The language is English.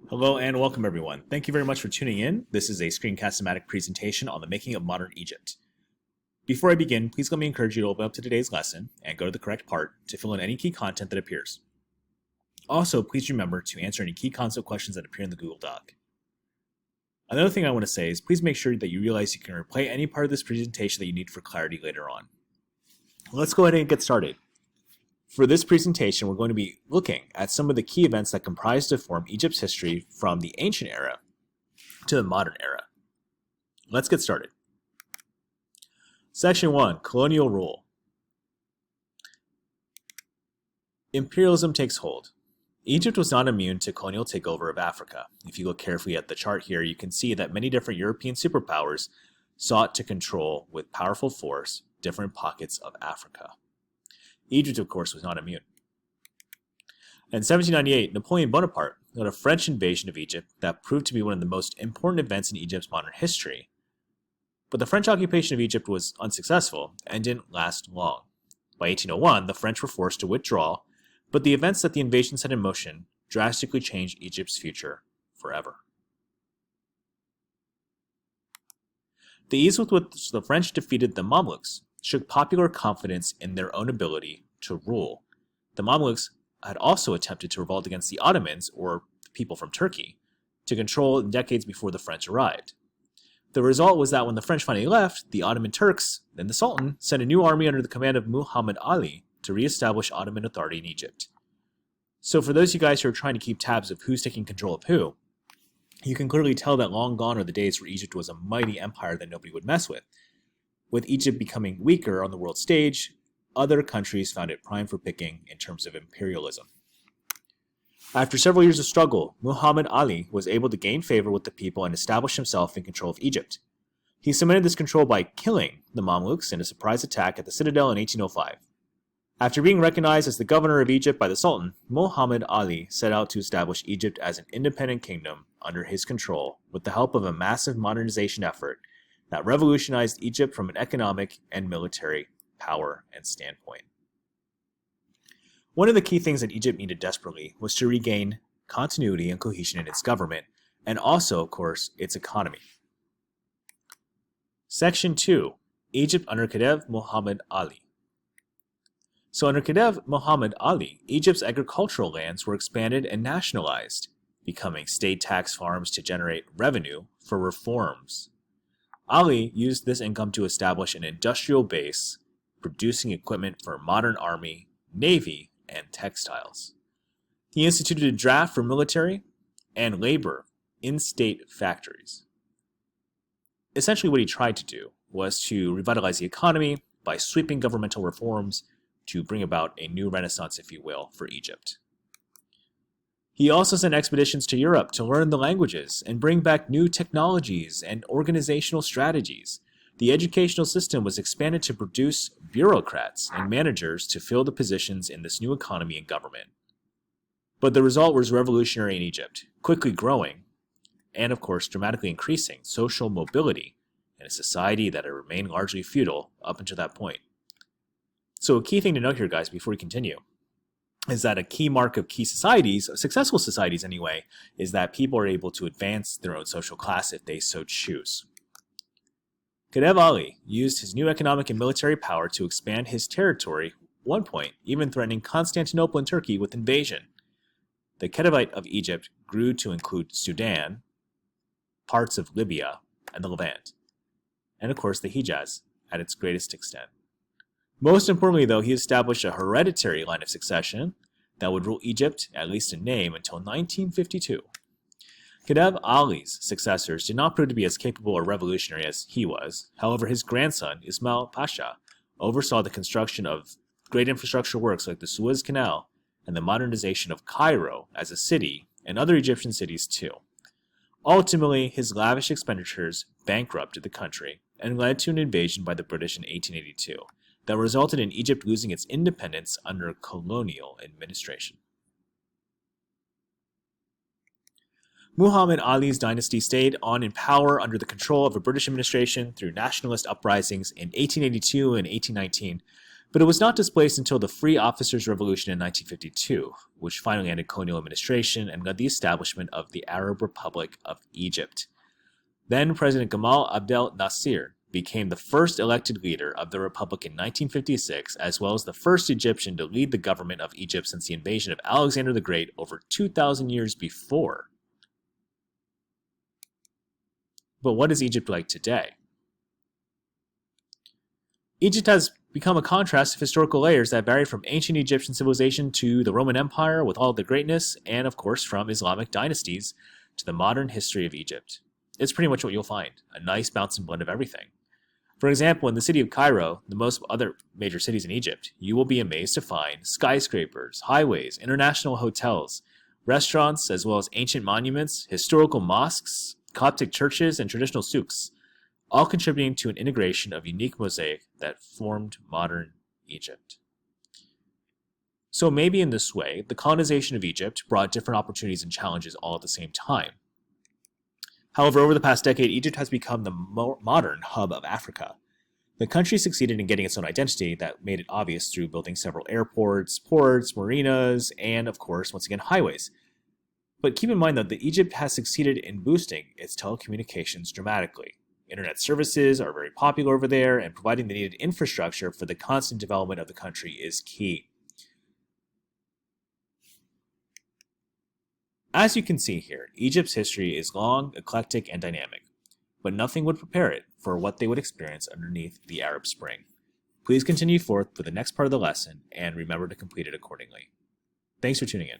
Hello and welcome everyone. Thank you very much for tuning in. This is a screencast-o-matic presentation on the making of modern Egypt. Before I begin, please let me encourage you to open up to today's lesson and go to the correct part to fill in any key content that appears. Also, please remember to answer any key concept questions that appear in the Google Doc. Another thing I want to say is please make sure that you realize you can replay any part of this presentation that you need for clarity later on. Let's go ahead and get started. For this presentation, we're going to be looking at some of the key events that comprise to form Egypt's history from the ancient era to the modern era. Let's get started. Section 1, Colonial Rule. Imperialism takes hold. Egypt was not immune to colonial takeover of Africa. If you look carefully at the chart here, you can see that many different European superpowers sought to control with powerful force different pockets of Africa. Egypt, of course, was not immune. In 1798, Napoleon Bonaparte led a French invasion of Egypt that proved to be one of the most important events in Egypt's modern history. But the French occupation of Egypt was unsuccessful and didn't last long. By 1801, the French were forced to withdraw, but the events that the invasion set in motion drastically changed Egypt's future forever. The ease with which the French defeated the Mamluks shook popular confidence in their own ability to rule. The Mamluks had also attempted to revolt against the Ottomans, or the people from Turkey, to control in decades before the French arrived. The result was that when the French finally left, the Ottoman Turks, then the Sultan, sent a new army under the command of Muhammad Ali to re-establish Ottoman authority in Egypt. So for those of you guys who are trying to keep tabs of who's taking control of who, you can clearly tell that long gone are the days where Egypt was a mighty empire that nobody would mess with. With Egypt becoming weaker on the world stage, other countries found it prime for picking in terms of imperialism. After several years of struggle, Muhammad Ali was able to gain favor with the people and establish himself in control of Egypt. He cemented this control by killing the Mamluks in a surprise attack at the citadel in 1805. After being recognized as the governor of Egypt by the Sultan, Muhammad Ali set out to establish Egypt as an independent kingdom under his control with the help of a massive modernization effort that revolutionized Egypt from an economic and military power and standpoint. One of the key things that Egypt needed desperately was to regain continuity and cohesion in its government, and also, of course, its economy. Section 2, Egypt under Khedive Muhammad Ali. So under Khedive Muhammad Ali, Egypt's agricultural lands were expanded and nationalized, becoming state tax farms to generate revenue for reforms. Ali used this income to establish an industrial base, producing equipment for a modern army, navy, and textiles. He instituted a draft for military and labor in state factories. Essentially what he tried to do was to revitalize the economy by sweeping governmental reforms to bring about a new renaissance, if you will, for Egypt. He also sent expeditions to Europe to learn the languages and bring back new technologies and organizational strategies. The educational system was expanded to produce bureaucrats and managers to fill the positions in this new economy and government. But the result was revolutionary in Egypt, quickly growing, and of course dramatically increasing social mobility in a society that had remained largely feudal up until that point. So a key thing to note here, guys, before we continue, is that a key mark of key societies, successful societies anyway, is that people are able to advance their own social class if they so choose. Khedive Ali used his new economic and military power to expand his territory, at one point even threatening Constantinople and Turkey with invasion. The Khedivate of Egypt grew to include Sudan, parts of Libya, and the Levant, and of course the Hejaz at its greatest extent. Most importantly, though, he established a hereditary line of succession that would rule Egypt, at least in name, until 1952. Khedive Ali's successors did not prove to be as capable or revolutionary as he was. However, his grandson, Ismail Pasha, oversaw the construction of great infrastructure works like the Suez Canal and the modernization of Cairo as a city and other Egyptian cities too. Ultimately, his lavish expenditures bankrupted the country and led to an invasion by the British in 1882. That resulted in Egypt losing its independence under colonial administration. Muhammad Ali's dynasty stayed on in power under the control of a British administration through nationalist uprisings in 1882 and 1819, But it was not displaced until the Free Officers' Revolution in 1952, which finally ended colonial administration and led the establishment of the Arab Republic of Egypt. Then President Gamal Abdel Nasser became the first elected leader of the republic in 1956, as well as the first Egyptian to lead the government of Egypt since the invasion of Alexander the Great over 2,000 years before. But what is Egypt like today? Egypt has become a contrast of historical layers that vary from ancient Egyptian civilization to the Roman Empire with all of their greatness, and of course from Islamic dynasties to the modern history of Egypt. It's pretty much what you'll find, a nice bouncing blend of everything. For example, in the city of Cairo, the most other major cities in Egypt, you will be amazed to find skyscrapers, highways, international hotels, restaurants, as well as ancient monuments, historical mosques, Coptic churches, and traditional souks, all contributing to an integration of unique mosaic that formed modern Egypt. So maybe in this way, the colonization of Egypt brought different opportunities and challenges all at the same time. However, over the past decade, Egypt has become the modern hub of Africa. The country succeeded in getting its own identity that made it obvious through building several airports, ports, marinas, and of course, once again, highways. But keep in mind though, that Egypt has succeeded in boosting its telecommunications dramatically. Internet services are very popular over there, and providing the needed infrastructure for the constant development of the country is key. As you can see here, Egypt's history is long, eclectic, and dynamic, but nothing would prepare it for what they would experience underneath the Arab Spring. Please continue forth for the next part of the lesson, and remember to complete it accordingly. Thanks for tuning in.